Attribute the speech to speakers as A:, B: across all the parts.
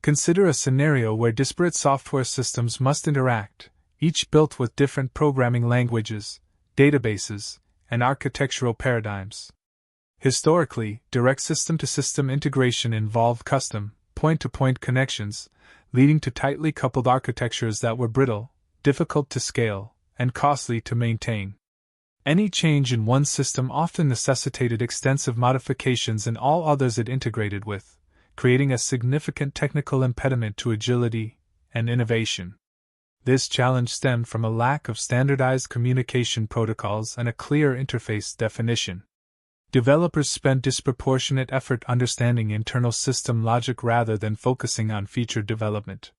A: Consider a scenario where disparate software systems must interact, each built with different programming languages, databases, and architectural paradigms. Historically, direct system-to-system integration involved custom, point-to-point connections, leading to tightly coupled architectures that were brittle, difficult to scale, and costly to maintain. Any change in one system often necessitated extensive modifications in all others it integrated with, creating a significant technical impediment to agility and innovation. This challenge stemmed from a lack of standardized communication protocols and a clear interface definition. Developers spent disproportionate effort understanding internal system logic rather than focusing on feature development.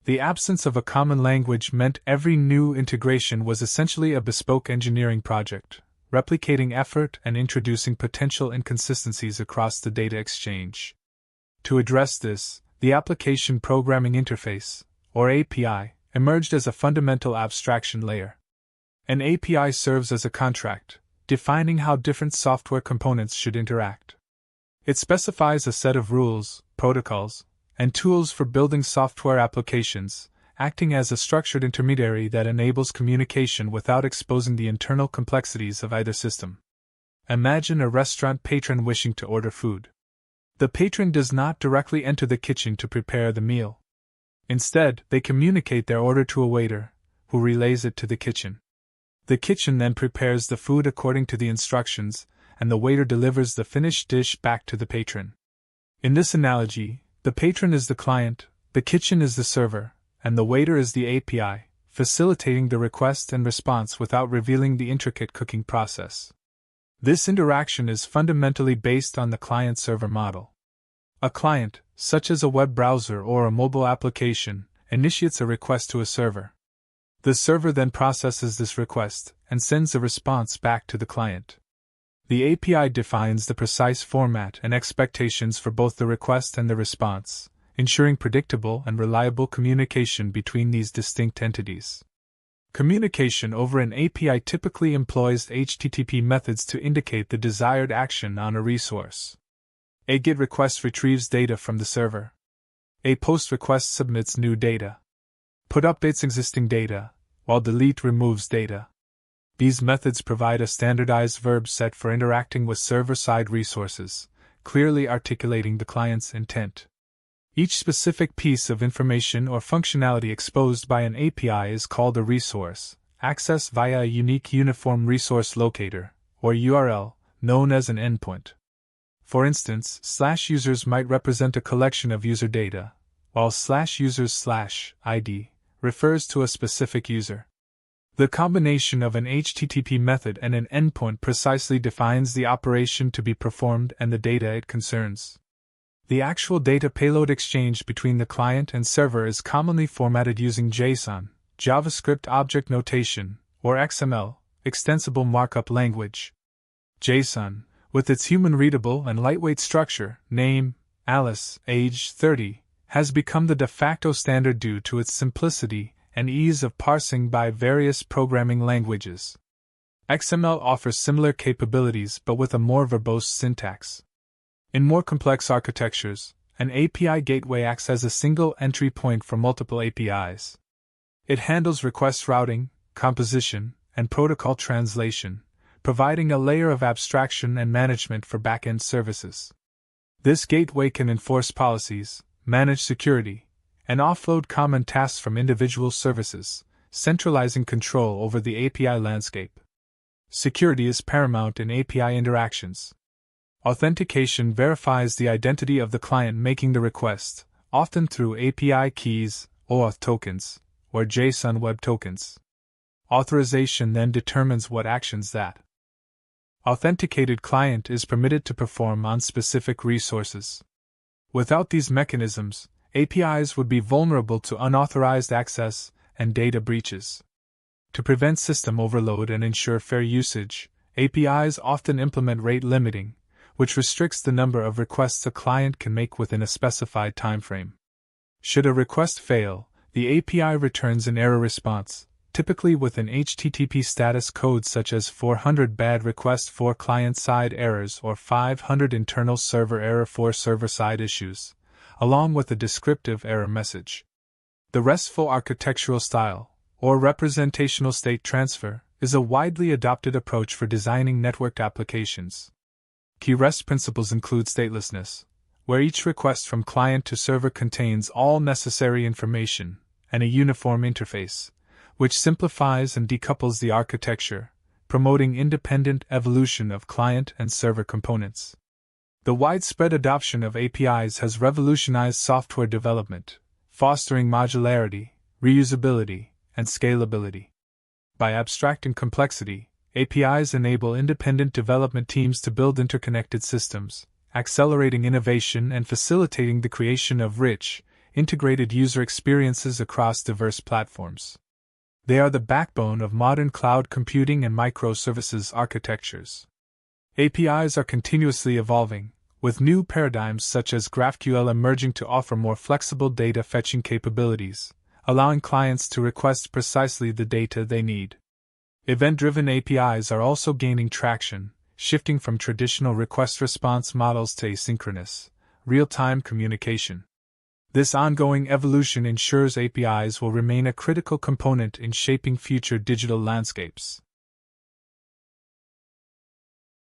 A: The absence of a common language meant every new integration was essentially a bespoke engineering project, replicating effort and introducing potential inconsistencies across the data exchange. To address this, the Application Programming Interface, or API, emerged as a fundamental abstraction layer. An API serves as a contract, defining how different software components should interact. It specifies a set of rules, protocols, and tools for building software applications, acting as a structured intermediary that enables communication without exposing the internal complexities of either system. Imagine a restaurant patron wishing to order food. The patron does not directly enter the kitchen to prepare the meal. Instead, they communicate their order to a waiter, who relays it to the kitchen. The kitchen then prepares the food according to the instructions, and the waiter delivers the finished dish back to the patron. In this analogy, the patron is the client, the kitchen is the server, and the waiter is the API, facilitating the request and response without revealing the intricate cooking process. This interaction is fundamentally based on the client-server model. A client, such as a web browser or a mobile application, initiates a request to a server. The server then processes this request and sends a response back to the client. The API defines the precise format and expectations for both the request and the response, ensuring predictable and reliable communication between these distinct entities. Communication over an API typically employs HTTP methods to indicate the desired action on a resource. A GET request retrieves data from the server. A POST request submits new data. PUT updates existing data, while DELETE removes data. These methods provide a standardized verb set for interacting with server-side resources, clearly articulating the client's intent. Each specific piece of information or functionality exposed by an API is called a resource, accessed via a unique Uniform Resource Locator, or URL, known as an endpoint. For instance, /users might represent a collection of user data, while /users/ID refers to a specific user. The combination of an HTTP method and an endpoint precisely defines the operation to be performed and the data it concerns. The actual data payload exchange between the client and server is commonly formatted using JSON, JavaScript Object Notation, or XML, Extensible Markup Language. JSON, with its human-readable and lightweight structure, name, Alice, age 30, has become the de facto standard due to its simplicity and ease of parsing by various programming languages. XML offers similar capabilities but with a more verbose syntax. In more complex architectures, an API gateway acts as a single entry point for multiple APIs. It handles request routing, composition, and protocol translation, providing a layer of abstraction and management for back-end services. This gateway can enforce policies, manage security, and offload common tasks from individual services, centralizing control over the API landscape. Security is paramount in API interactions. Authentication verifies the identity of the client making the request, often through API keys, OAuth tokens, or JSON Web Tokens. Authorization then determines what actions that authenticated client is permitted to perform on specific resources. Without these mechanisms, APIs would be vulnerable to unauthorized access and data breaches. To prevent system overload and ensure fair usage, APIs often implement rate limiting, which restricts the number of requests a client can make within a specified timeframe. Should a request fail, the API returns an error response, typically with an HTTP status code such as 400 bad request for client-side errors or 500 internal server error for server-side issues, along with a descriptive error message. The RESTful architectural style, or representational state transfer, is a widely adopted approach for designing networked applications. Key REST principles include statelessness, where each request from client to server contains all necessary information, and a uniform interface, which simplifies and decouples the architecture, promoting independent evolution of client and server components. The widespread adoption of APIs has revolutionized software development, fostering modularity, reusability, and scalability. By abstracting complexity, APIs enable independent development teams to build interconnected systems, accelerating innovation and facilitating the creation of rich, integrated user experiences across diverse platforms. They are the backbone of modern cloud computing and microservices architectures. APIs are continuously evolving, with new paradigms such as GraphQL emerging to offer more flexible data fetching capabilities, allowing clients to request precisely the data they need. Event-driven APIs are also gaining traction, shifting from traditional request-response models to asynchronous, real-time communication. This ongoing evolution ensures APIs will remain a critical component in shaping future digital landscapes.